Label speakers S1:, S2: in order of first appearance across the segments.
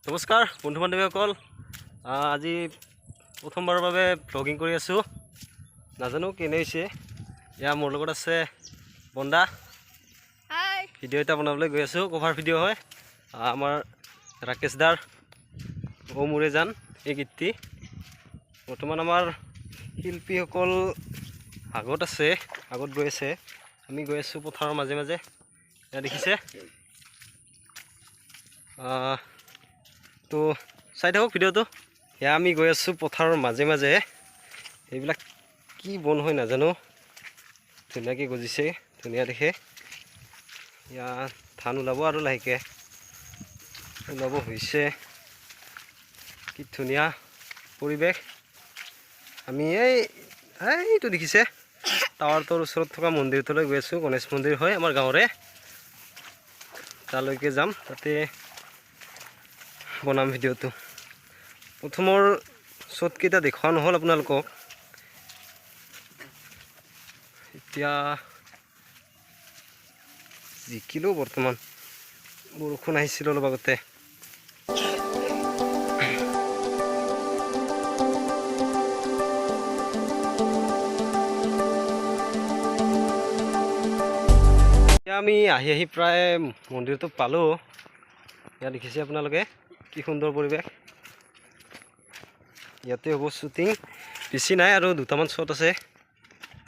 S1: নমস্কাৰ বন্ধু বান্ধৱীসকল, আজি প্ৰথমবাৰৰ বাবে ব্লগিং কৰি আছোঁ। নাজানো কেনে হৈছে। এয়া মোৰ লগত আছে বন্দা। ভিডিঅ' এটা বনাবলৈ গৈ আছোঁ, কভাৰ ভিডিঅ' হয়। আমাৰ ৰাকেশ দাৰ ও মোৰে যান এই গীতটি। বৰ্তমান আমাৰ শিল্পীসকল আগত গৈ আছে। আমি গৈ আছোঁ পথাৰৰ মাজে মাজে। এয়া দেখিছে। তো চাই থাকক ভিডিঅ'টো। এয়া আমি গৈ আছোঁ পথাৰৰ মাজে মাজে। এইবিলাক কি বন হয় নাজানো, ধুনীয়াকৈ গজিছে, ধুনীয়া দেখে। ইয়াত ধান ওলাব আৰু লাহেকৈ ওলাব হৈছে। কি ধুনীয়া পৰিৱেশ। আমি এইটো দেখিছে টাৱাৰটোৰ ওচৰত থকা মন্দিৰটোলৈ গৈ আছোঁ। গণেশ মন্দিৰ হয় আমাৰ গাঁৱৰে, তালৈকে যাম, তাতে বনাম ভিডিঅ'টো। প্ৰথমৰ শ্বটকেইটা দেখুওৱা নহ'ল আপোনালোকক। এতিয়া জিকিলোঁ বৰ্তমান, বৰষুণ আহিছিল অলপ আগতে। এতিয়া আমি আহি প্ৰায় মন্দিৰটো পালোঁ। ইয়াত দেখিছে আপোনালোকে কি সুন্দৰ পৰিৱেশ। ইয়াতে হ'ব শ্বুটিং, বেছি নাই আৰু দুটামান শ্বট আছে।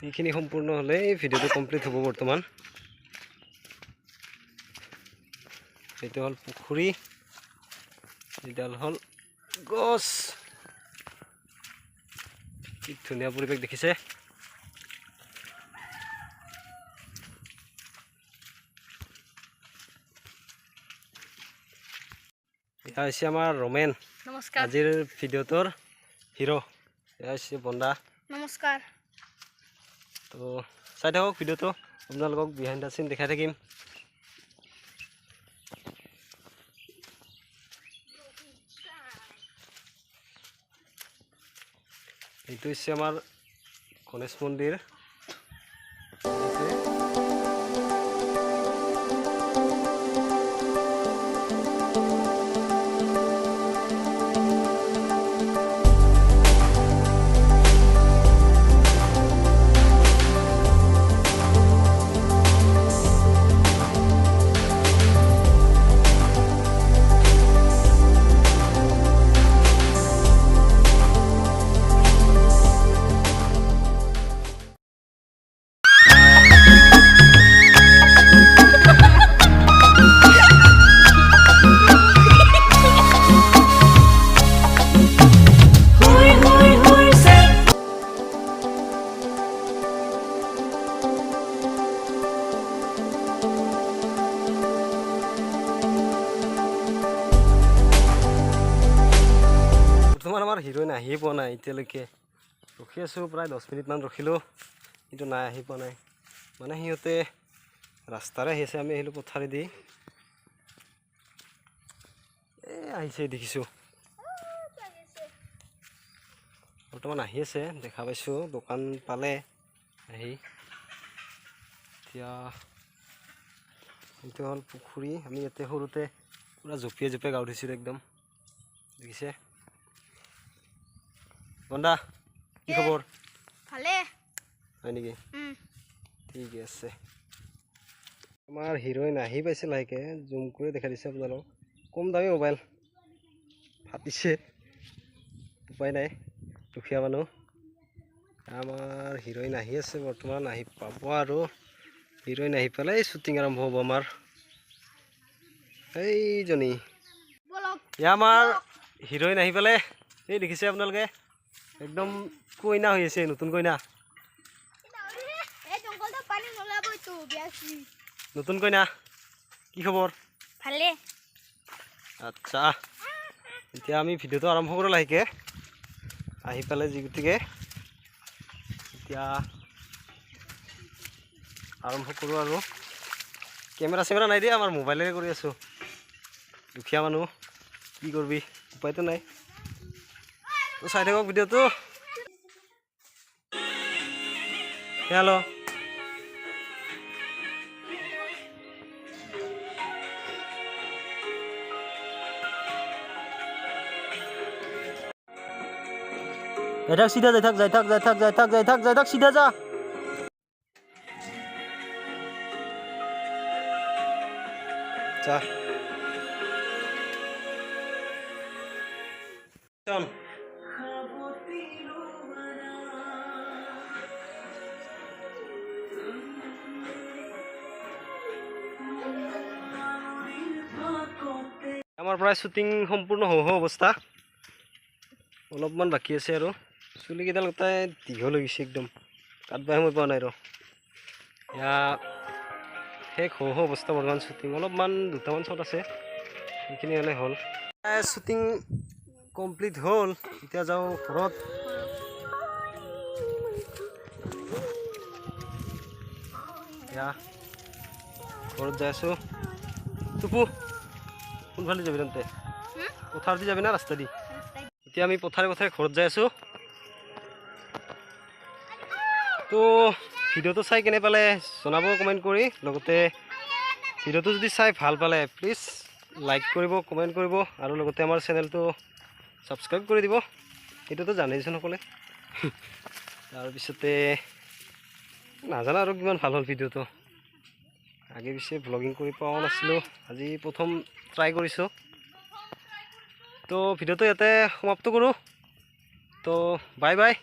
S1: এইখিনি সম্পূৰ্ণ হ'লে ভিডিঅ'টো কমপ্লিট হ'ব। বৰ্তমান এইটো হ'ল পুখুৰী, এইডাল হ'ল গছ। কি ধুনীয়া পৰিৱেশ দেখিছে। এয়া হৈছে আমাৰ ৰমেন, আজিৰ ভিডিঅ'টোৰ হিৰো। এয়া হৈছে বন্দা।
S2: নমস্কাৰ।
S1: তো চাই থাকক ভিডিঅ'টো, আপোনালোকক বিহাইণ্ড দ্য চিন দেখাই থাকিম। এইটো হৈছে আমাৰ গণেশ মন্দিৰ। বৰ্তমান আমাৰ হিৰোইন আহিয়ে পোৱা নাই এতিয়ালৈকে। ৰখি আছোঁ, প্ৰায় 10 মিনিটমান ৰখিলোঁ, কিন্তু নাই, আহি পোৱা নাই। মানে সিহঁতে ৰাস্তাৰে আহি আছে, আমি আহিলোঁ পথাৰেদি। আহিছে দেখিছোঁ, বৰ্তমান আহি আছে, দেখা পাইছোঁ। দোকান পালে আহি। এতিয়া এইটো হ'ল পুখুৰী। আমি ইয়াতে সৰুতে পূৰা জঁপিয়াই জঁপিয়াই গাওঁ ধুইছিলোঁ একদম, দেখিছে। বন্দা, কি খবৰ?
S2: ভালে
S1: হয় নেকি? ঠিকে আছে। আমাৰ হিৰোইন আহি পাইছে লাহেকে, জুম কৰি দেখা দিছে আপোনালোকক। কম দামী মোবাইল, ফাটিছে, উপায় নাই, দুখীয়া মানুহ। আমাৰ হিৰোইন আহি আছে, বৰ্তমান আহি পাব আৰু। হিৰোইন আহি পালে শ্বুটিং আৰম্ভ হ'ব আমাৰ। এইজনী এয়া আমাৰ হিৰোইন আহি পালে। এই দেখিছে আপোনালোকে, একদম কইনা হৈ আছে, নতুন কইনা। নতুন কইনা, কি খবৰ?
S2: ভালে।
S1: আচ্ছা, এতিয়া আমি ভিডিঅ'টো আৰম্ভ কৰোঁ লাহেকে। আহি পালে যি গতিকে এতিয়া আৰম্ভ কৰোঁ আৰু। কেমেৰা চেমেৰা নাই দিয়া, আমাৰ মোবাইলেৰে কৰি আছোঁ। দুখীয়া মানুহ, কি কৰিবি, উপায়তো নাই। তো চাই থাকক ভিডিঅ'টো। হেল্ল'। যাই থাক সিধা যাই থাক যাই থাক যাই থাক যাই থাক যাই থাক যাই থাক সিধা যা যা চল আমাৰ প্ৰায় শ্বুটিং সম্পূৰ্ণ হওঁ হওঁ অৱস্থা অলপমান বাকী আছে আৰু চুলিকেইডাল গোটাই দীঘল হৈ গৈছে একদম কাটবাই সময় পোৱা নাই ৰ এয়া শেষ হওঁ হওঁ অৱস্থা বৰ্তমান শ্বুটিং অলপমান দুটামান শ্বট আছে সেইখিনি হ'লে হ'ল শ্বুটিং কমপ্লিট হ'ল এতিয়া যাওঁ ঘৰত এয়া ঘৰত যাই আছোঁ টুপু কোনফালে যাবি তহঁতে পথাৰ দি যাবি না ৰাস্তা দি এতিয়া আমি পথাৰে পথাৰে ঘৰত যাই আছোঁ তো ভিডিঅ'টো চাই কেনে পালে জনাব কমেণ্ট কৰি লগতে ভিডিঅ'টো যদি চাই ভাল পালে প্লিজ লাইক কৰিব কমেণ্ট কৰিব আৰু লগতে আমাৰ চেনেলটো ছাবস্ক্ৰাইব কৰি দিব সেইটোতো জানেইচোন সকলে তাৰপিছতে নাজানো আৰু কিমান ভাল হ'ল ভিডিঅ'টো আগে পিছে ভ্লগিং কৰি পোৱা নাছিলোঁ আজি প্ৰথম ট্ৰাই কৰিছোঁ তো ভিডিঅ'টো ইয়াতে সমাপ্ত কৰোঁ তো বাই বাই